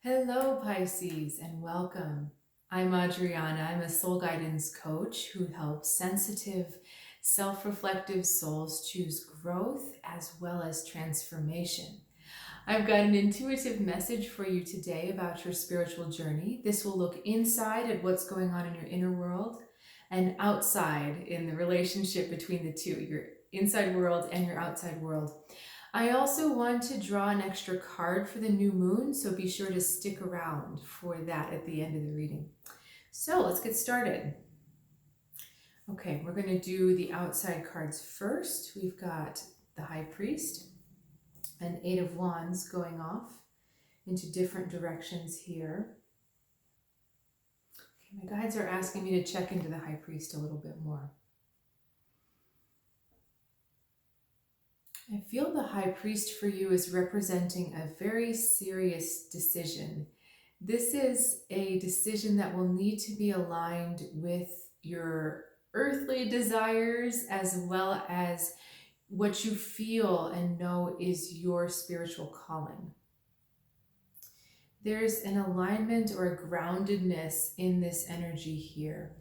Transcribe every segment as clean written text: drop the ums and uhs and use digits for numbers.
Hello, Pisces, and welcome. I'm Adriana. I'm a soul guidance coach who helps sensitive, self-reflective souls choose growth as well as transformation. I've got an intuitive message for you today about your spiritual journey. This will look inside at what's going on in your inner world and outside in the relationship between the two, your inside world and your outside world. I also want to draw an extra card for the new moon, so be sure to stick around for that at the end of the reading. So let's get started. Okay, we're going to do the outside cards first. We've got the High Priest and Eight of Wands going off into different directions here. Okay, my guides are asking me to check into the High Priest a little bit more. I feel the High Priest for you is representing a very serious decision. This is a decision that will need to be aligned with your earthly desires as well as what you feel and know is your spiritual calling. There's an alignment or a groundedness in this energy here,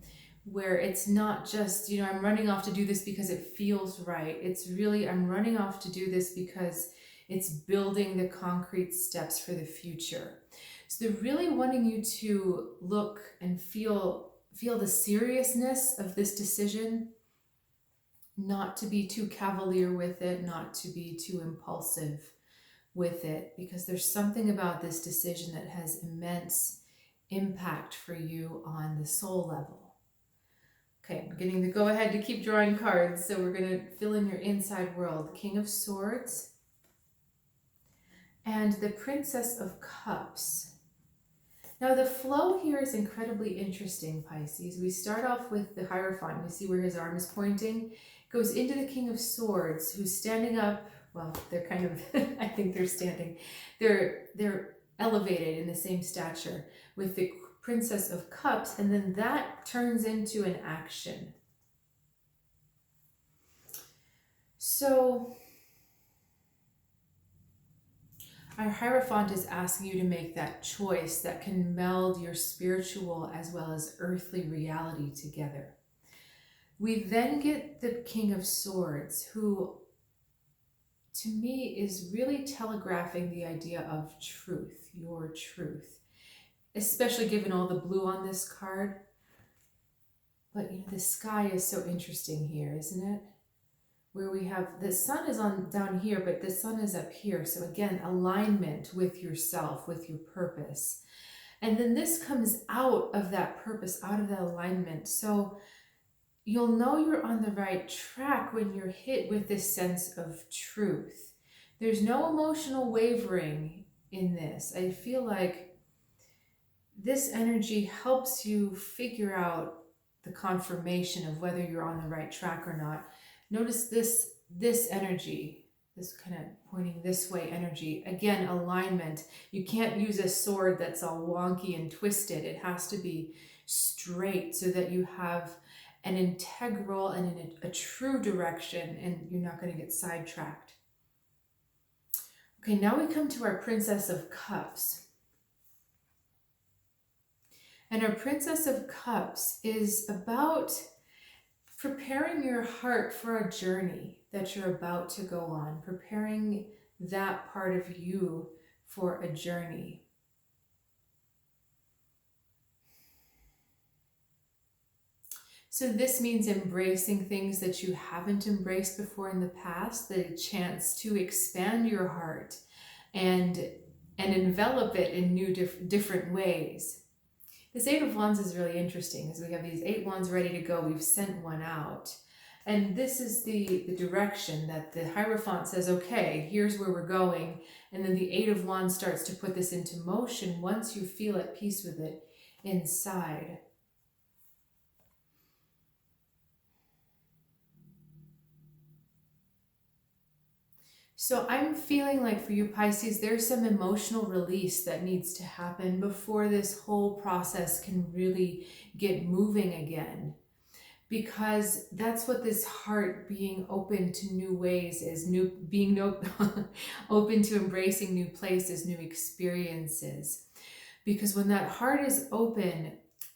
where it's not just, I'm running off to do this because it feels right. It's really, I'm running off to do this because it's building the concrete steps for the future. So they're really wanting you to look and feel the seriousness of this decision, not to be too cavalier with it, not to be too impulsive with it, because there's something about this decision that has immense impact for you on the soul level. Okay, I'm getting the go ahead to keep drawing cards, so we're going to fill in your inside world. King of Swords and the Princess of Cups. Now the flow here is incredibly interesting, Pisces. We start off with the Hierophant. We see where his arm is pointing. Goes into the King of Swords, who's standing up. Well, they're kind of, I think they're standing. They're elevated in the same stature with the Princess of Cups, and then that turns into an action. So our Hierophant is asking you to make that choice that can meld your spiritual as well as earthly reality together. We then get the King of Swords, who to me is really telegraphing the idea of truth, your truth, especially given all the blue on this card. But the sky is so interesting here, isn't it? Where we have the sun is on down here, but the sun is up here. So again, alignment with yourself, with your purpose. And then this comes out of that purpose, out of that alignment. So you'll know you're on the right track when you're hit with this sense of truth. There's no emotional wavering in this. I feel like this energy helps you figure out the confirmation of whether you're on the right track or not. Notice this energy, this kind of pointing this way energy. Again, alignment. You can't use a sword that's all wonky and twisted. It has to be straight so that you have an integral and a true direction, and you're not going to get sidetracked. Okay, now we come to our Princess of Cups. And our Princess of Cups is about preparing your heart for a journey that you're about to go on, preparing that part of you for a journey. So this means embracing things that you haven't embraced before in the past, the chance to expand your heart and envelop it in new different ways. This Eight of Wands is really interesting, as we have these 8 wands ready to go. We've sent one out. And this is the direction that the Hierophant says, okay, here's where we're going. And then the 8 of Wands starts to put this into motion once you feel at peace with it inside. So I'm feeling like for you Pisces, there's some emotional release that needs to happen before this whole process can really get moving again. Because that's what this heart being open to new ways is, open to embracing new places, new experiences. Because when that heart is open,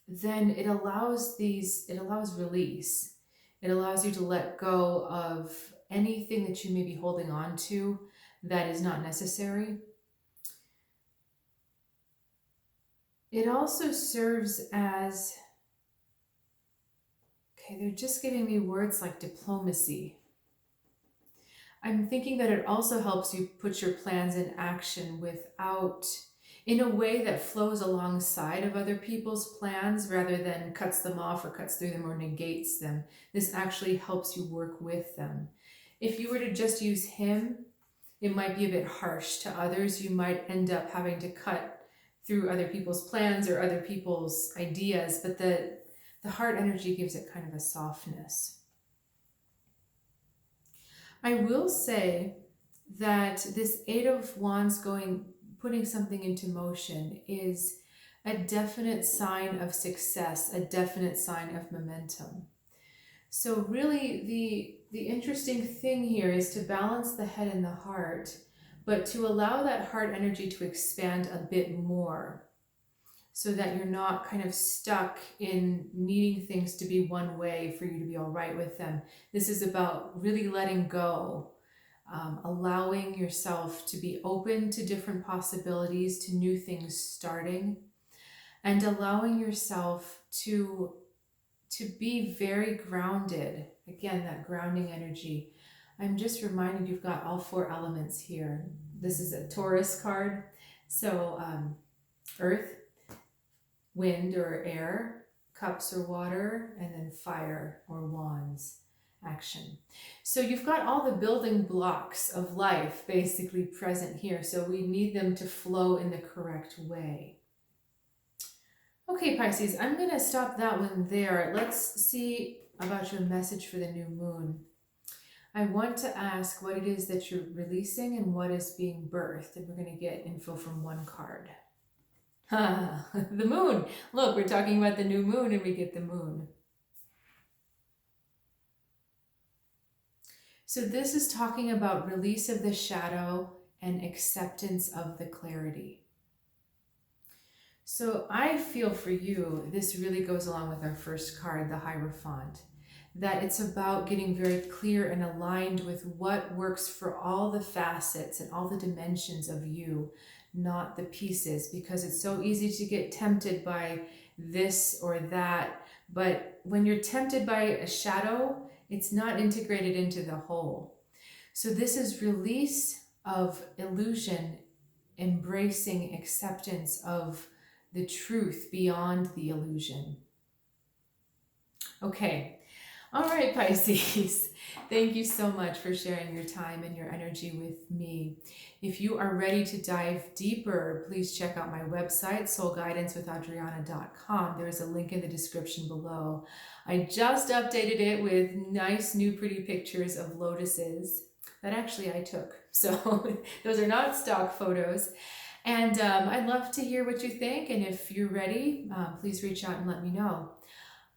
then it allows release. It allows you to let go of anything that you may be holding on to that is not necessary. It also serves as, okay, they're just giving me words like diplomacy. I'm thinking that it also helps you put your plans in action in a way that flows alongside of other people's plans rather than cuts them off or cuts through them or negates them. This actually helps you work with them. If you were to just use him, it might be a bit harsh to others. You might end up having to cut through other people's plans or other people's ideas, but the heart energy gives it kind of a softness. I will say that this Eight of Wands putting something into motion is a definite sign of success, a definite sign of momentum. So really the interesting thing here is to balance the head and the heart, but to allow that heart energy to expand a bit more so that you're not kind of stuck in needing things to be one way for you to be all right with them. This is about really letting go, allowing yourself to be open to different possibilities, to new things starting, and allowing yourself to be very grounded. Again, that grounding energy. I'm just reminded you've got all four elements here. This is a Taurus card. So earth, wind or air, cups or water, and then fire or wands, action. So you've got all the building blocks of life basically present here. So we need them to flow in the correct way. Okay, Pisces, I'm going to stop that one there. Let's see about your message for the new moon. I want to ask what it is that you're releasing and what is being birthed. And we're going to get info from one card. The moon. Look, we're talking about the new moon and we get the moon. So this is talking about release of the shadow and acceptance of the clarity. So I feel for you, this really goes along with our first card, the Hierophant, that it's about getting very clear and aligned with what works for all the facets and all the dimensions of you, not the pieces, because it's so easy to get tempted by this or that. But when you're tempted by a shadow, it's not integrated into the whole. So this is release of illusion, embracing acceptance of the truth beyond the illusion. Okay. All right, Pisces. Thank you so much for sharing your time and your energy with me. If you are ready to dive deeper, please check out my website, soulguidancewithadriana.com. There is a link in the description below. I just updated it with nice, new, pretty pictures of lotuses that actually I took. So those are not stock photos. And I'd love to hear what you think. And if you're ready, please reach out and let me know.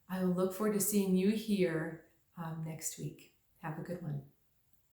I will look forward to seeing you here next week. Have a good one.